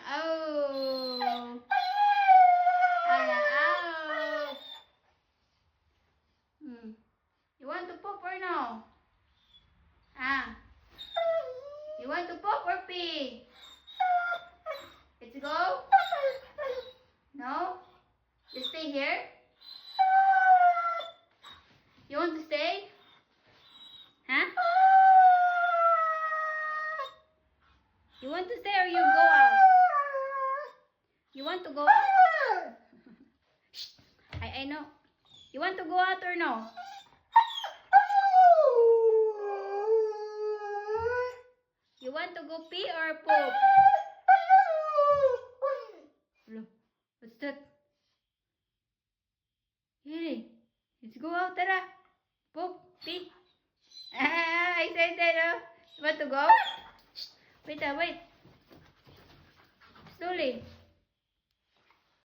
Oh. Oh. You want to poop or no? Ah. You want to poop or pee? Let's go. No? You stay here? You want to stay? Huh? You want to stay or you go out? You want to go out? Shh. I know. You want to go out or no? You want to go pee or poop? Hello. What's that? Hey, let's go out, tara. Poop, pee. Excited, oh. You want to go? Shh. Wait, wait. Slowly.